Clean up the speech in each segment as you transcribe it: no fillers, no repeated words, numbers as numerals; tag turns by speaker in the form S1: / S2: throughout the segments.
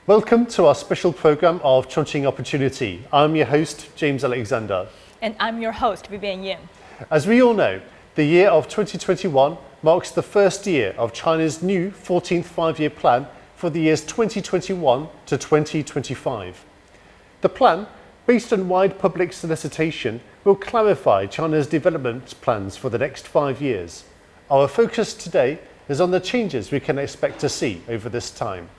S1: Welcome to our special program of Chongqing Opportunity. I'm your host, James Alexander.
S2: And I'm your host, Vivian Yin.
S1: As we all know, the year of 2021 marks the first year of China's new 14th five-year plan for the years 2021 to 2025. The plan, based on wide public solicitation, will clarify China's development plans for the next 5 years. Our focus today is on the changes we can expect to see over this time.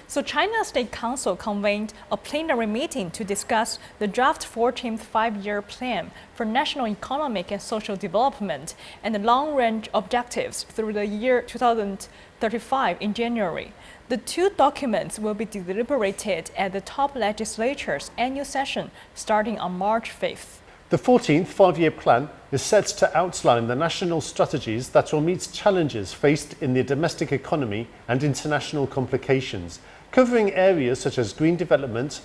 S2: So China State Council convened a plenary meeting to discuss the draft 14th five-year plan for national economic and social development and the long-range objectives through the year 2035 in January. The two documents will be deliberated at the top legislature's annual session starting on March 5th.
S1: The 14th five-year plan is set to outline the national strategies that will meet challenges faced in the domestic economy and international complications, covering areas such as green development,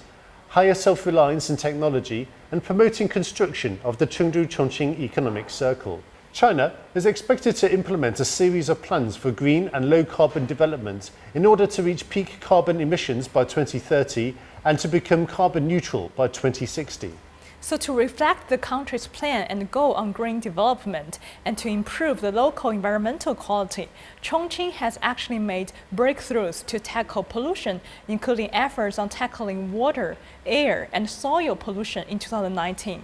S1: higher self-reliance in technology, and promoting construction of the Chengdu-Chongqing economic circle. China is expected to implement a series of plans for green and low-carbon development in order to reach peak carbon emissions by 2030 and to become carbon neutral by 2060.
S2: So to reflect the country's plan and goal on green development and to improve the local environmental quality, Chongqing has actually made breakthroughs to tackle pollution, including efforts on tackling water, air, and soil pollution in 2019.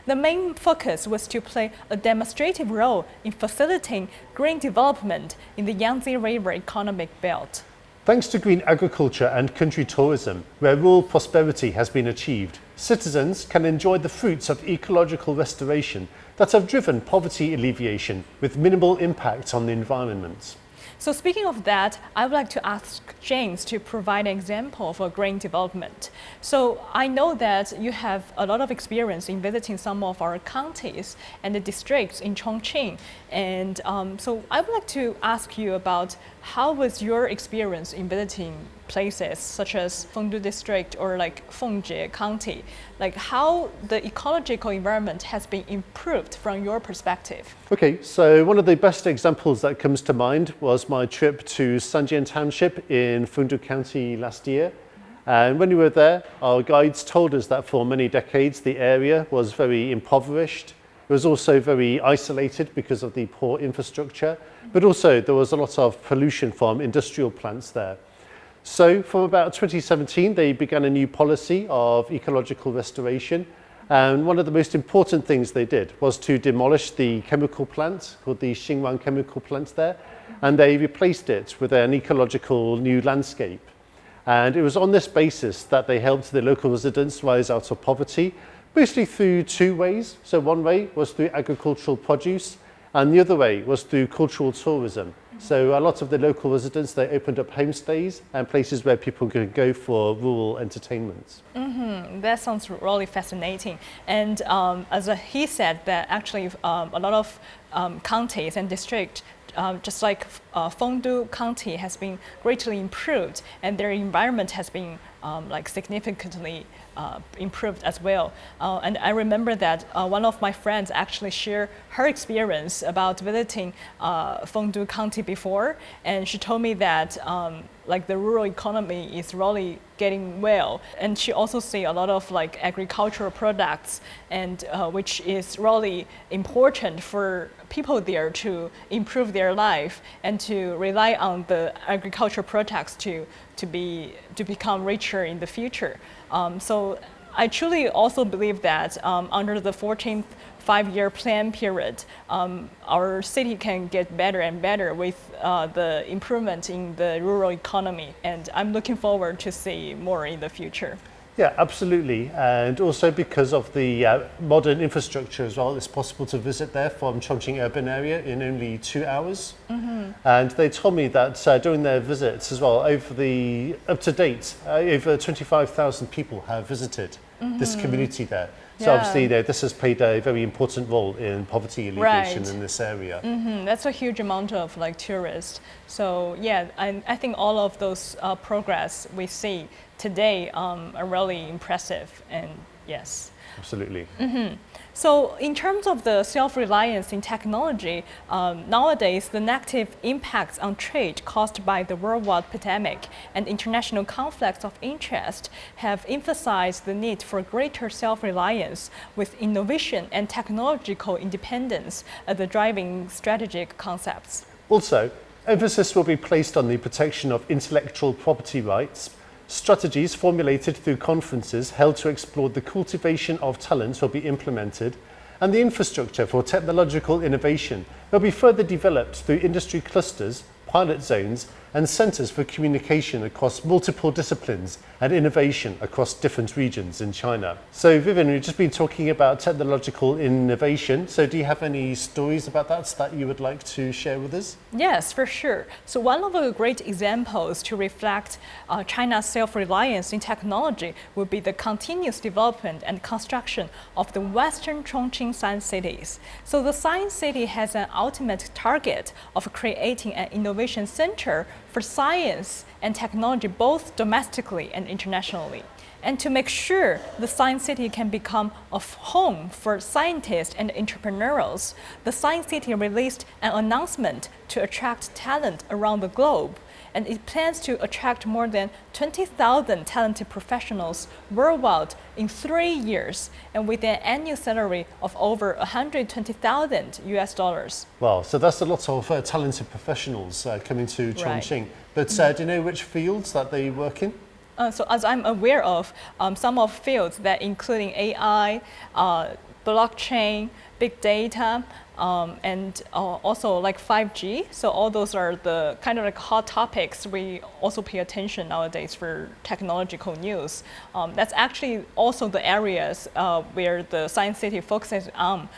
S2: The main focus was to play a demonstrative role in facilitating green development in the Yangtze River economic belt.
S1: Thanks to green agriculture and country tourism, where rural prosperity has been achieved, citizens can enjoy the fruits of ecological restoration that have driven poverty alleviation with minimal impact on the environment.
S2: So speaking of that, I would like to ask James to provide an example of a green development. So I know that you have a lot of experience in visiting some of our counties and the districts in Chongqing. And so I would like to ask you about how was your experience in visiting places such as Fengdu district or like Fengjie County, like how the ecological environment has been improved from your perspective?
S1: Okay, so one of the best examples that comes to mind was my trip to Sanjian Township in Fengdu County last year. And when we were there, our guides told us that for many decades the area was very impoverished. It was also very isolated because of the poor infrastructure, but also there was a lot of pollution from industrial plants there. So from about 2017, they began a new policy of ecological restoration. And one of the most important things they did was to demolish the chemical plant called the Xinwan chemical plant there. And they replaced it with an ecological new landscape. And it was on this basis that they helped the local residents rise out of poverty, basically through two ways. So one way was through agricultural produce, and the other way was through cultural tourism. So a lot of the local residents, they opened up homestays and places where people could go for rural entertainment.
S2: That sounds really fascinating. And as he said, that actually a lot of counties and districts, just like Fengdu County has been greatly improved, and their environment has been like significantly improved as well. And I remember that one of my friends actually shared her experience about visiting Fengdu County before, and she told me that like the rural economy is really getting well, and she also see a lot of like agricultural products, and which is really important for people there to improve their life and to rely on the agricultural products to become richer in the future. So I truly also believe that under the 14th five-year plan period, our city can get better and better with the improvement in the rural economy. And I'm looking forward to see more in the future.
S1: Yeah, absolutely. And also because of the modern infrastructure as well, it's possible to visit there from Chongqing urban area in only 2 hours. And they told me that during their visits as well, up to date, over 25,000 people have visited this community there. So obviously this has played a very important role in poverty alleviation in this area.
S2: That's a huge amount of like tourists. So yeah, I think all of those progress we see today are really impressive, and yes.
S1: Absolutely.
S2: So in terms of the self-reliance in technology, nowadays the negative impacts on trade caused by the worldwide pandemic and international conflicts of interest have emphasized the need for greater self-reliance with innovation and technological independence as the driving strategic concepts.
S1: Also, emphasis will be placed on the protection of intellectual property rights. Strategies formulated through conferences held to explore the cultivation of talents will be implemented, and the infrastructure for technological innovation will be further developed through industry clusters, pilot zones, and centres for communication across multiple disciplines and innovation across different regions in China. So Vivian, we've just been talking about technological innovation. So do you have any stories about that you would like to share with us?
S2: Yes, for sure. So one of the great examples to reflect China's self-reliance in technology would be the continuous development and construction of the Western Chongqing science cities. So the science city has an ultimate target of creating an innovation center for science and technology both domestically and internationally. And to make sure the Science City can become a home for scientists and entrepreneurs, the Science City released an announcement to attract talent around the globe. And it plans to attract more than 20,000 talented professionals worldwide in 3 years, and with an annual salary of over $120,000.
S1: Wow, so that's a lot of talented professionals coming to Chongqing. Right. But do you know which fields that they work in?
S2: So as I'm aware of, some of fields that including AI, blockchain, big data, and also like 5G. So all those are the kind of like hot topics we also pay attention nowadays for technological news. That's actually also the areas where the Science City focuses on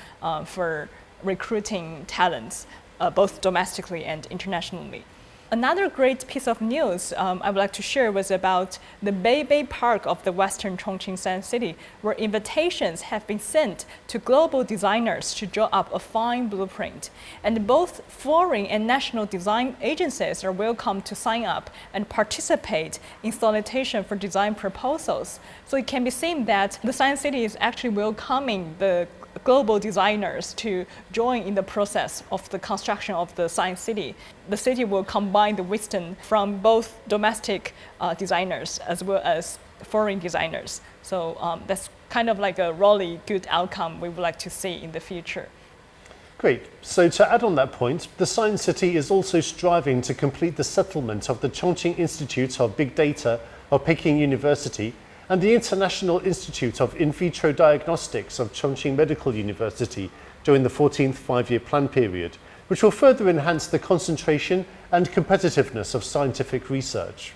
S2: for recruiting talents, both domestically and internationally. Another great piece of news I would like to share was about the Bay Park of the Western Chongqing Science City, where invitations have been sent to global designers to draw up a fine blueprint. And both foreign and national design agencies are welcome to sign up and participate in solicitation for design proposals. So it can be seen that the Science City is actually welcoming the global designers to join in the process of the construction of the Science City. The city will combine the wisdom from both domestic designers as well as foreign designers. So that's kind of like a really good outcome we would like to see in the future.
S1: Great. So to add on that point, the Science City is also striving to complete the settlement of the Chongqing Institute of Big Data of Peking University and the International Institute of In Vitro Diagnostics of Chongqing Medical University during the 14th five-year plan period, which will further enhance the concentration and competitiveness of scientific research.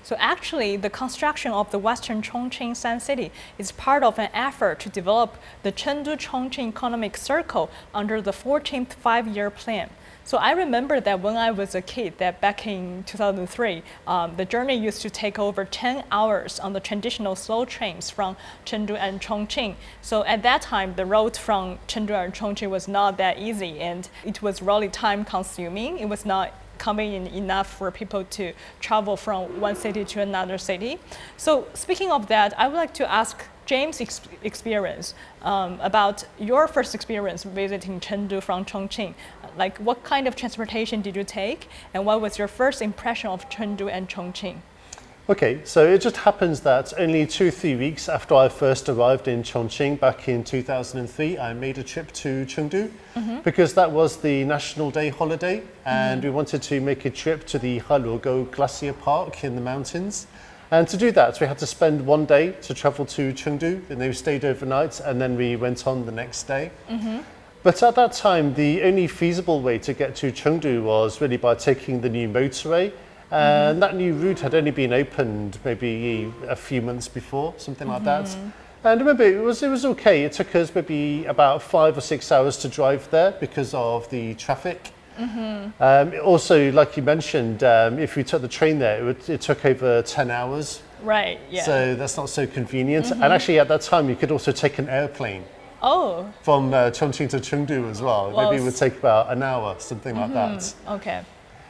S2: So actually, the construction of the Western Chongqing Science City is part of an effort to develop the Chengdu-Chongqing Economic Circle under the 14th five-year plan. So I remember that when I was a kid, that back in 2003, the journey used to take over 10 hours on the traditional slow trains from Chengdu and Chongqing. So at that time, the road from Chengdu and Chongqing was not that easy, and it was really time consuming. It was not convenient enough for people to travel from one city to another city. So speaking of that, I would like to ask James' experience about your first experience visiting Chengdu from Chongqing. Like, what kind of transportation did you take, and what was your first impression of Chengdu and Chongqing?
S1: Okay, so it just happens that only 2-3 weeks after I first arrived in Chongqing back in 2003, I made a trip to Chengdu because that was the National Day holiday, and we wanted to make a trip to the Heluogou Glacier Park in the mountains. And to do that, we had to spend 1 day to travel to Chengdu, and we stayed overnight, and then we went on the next day. But at that time, the only feasible way to get to Chengdu was really by taking the new motorway. And that new route had only been opened maybe a few months before, something like that. And remember, it was okay. It took us maybe about 5 or 6 hours to drive there because of the traffic. Also, like you mentioned, if we took the train there, it took over 10 hours.
S2: Right, yeah.
S1: So that's not so convenient. And actually, at that time, you could also take an airplane.
S2: Oh.
S1: From Chongqing to Chengdu as well. Maybe it would take about an hour, something like that.
S2: Okay.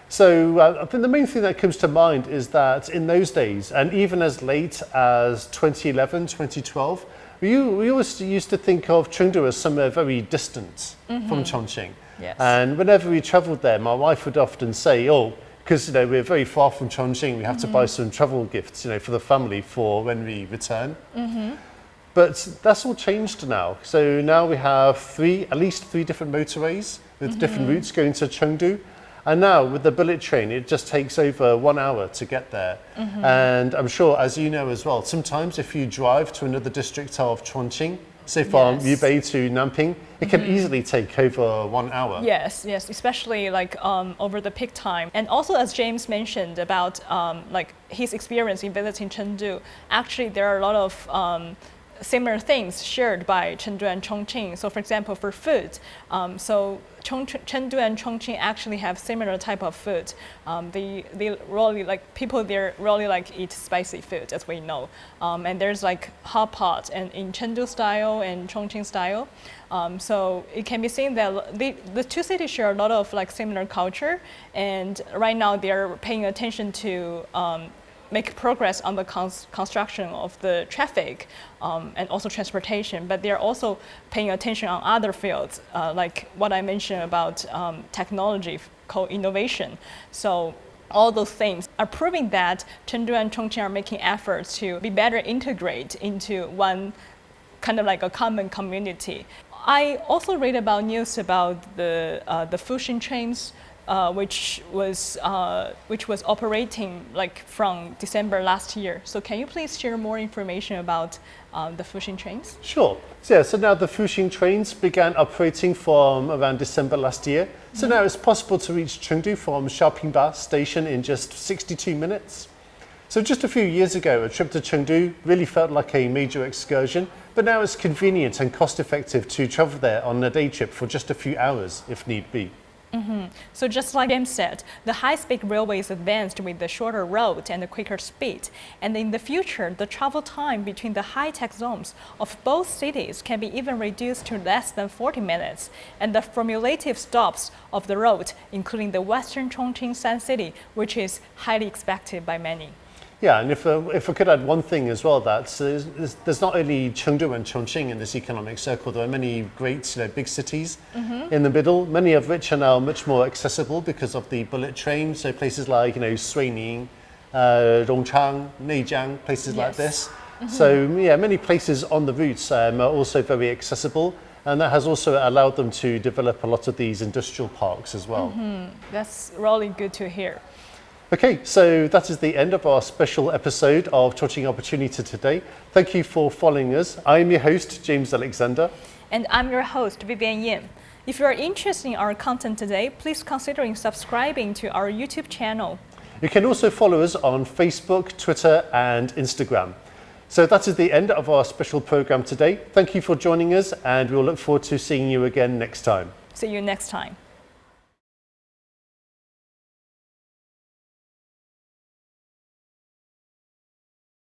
S1: So I think the main thing that comes to mind is that in those days, and even as late as 2011, 2012, we always used to think of Chengdu as somewhere very distant from Chongqing.
S2: Yes.
S1: And whenever we travelled there, my wife would often say, oh, because we're very far from Chongqing, we have to buy some travel gifts, for the family for when we return. But that's all changed now. So now we have at least three different motorways with different routes going to Chengdu. And now with the bullet train, it just takes over 1 hour to get there. And I'm sure, as you know as well, sometimes if you drive to another district of Chongqing, say from Yubei to Nanping, it can easily take over 1 hour.
S2: Yes, especially like over the peak time. And also, as James mentioned about like his experience in visiting Chengdu, actually there are a lot of similar things shared by Chengdu and Chongqing. So for example, for food, Chengdu and Chongqing actually have similar type of food. They really like, people there really like eat spicy food, as we know. And there's like hot pot and in Chengdu style and Chongqing style. So it can be seen that the two cities share a lot of like similar culture, and right now they're paying attention to make progress on the construction of the traffic and also transportation, but they're also paying attention on other fields, like what I mentioned about technology called innovation. So all those things are proving that Chengdu and Chongqing are making efforts to be better integrate into one kind of like a common community. I also read about news about the Fuxing trains, which was operating like from December last year. So can you please share more information about the Fuxing trains?
S1: Sure. So now the Fuxing trains began operating from around December last year. So now it's possible to reach Chengdu from Xiaopingba station in just 62 minutes. So just a few years ago, a trip to Chengdu really felt like a major excursion, but now it's convenient and cost-effective to travel there on a day trip for just a few hours if need be.
S2: So just like James said, the high-speed railways advanced with the shorter route and the quicker speed. And in the future, the travel time between the high-tech zones of both cities can be even reduced to less than 40 minutes. And the formulative stops of the road, including the Western Chongqing Sun City, which is highly expected by many.
S1: Yeah, and if I could add one thing as well, that there's not only Chengdu and Chongqing in this economic circle, there are many great big cities in the middle, many of which are now much more accessible because of the bullet train. So places like Suining, Rongchang, Neijiang, places like this. So yeah, many places on the routes are also very accessible, and that has also allowed them to develop a lot of these industrial parks as well.
S2: That's really good to hear.
S1: Okay, so that is the end of our special episode of Chongqing Opportunity today. Thank you for following us. I am your host, James Alexander.
S2: And I'm your host, Vivian Yin. If you are interested in our content today, please consider subscribing to our YouTube channel.
S1: You can also follow us on Facebook, Twitter, and Instagram. So that is the end of our special program today. Thank you for joining us, and we'll look forward to seeing you again next time.
S2: See you next time.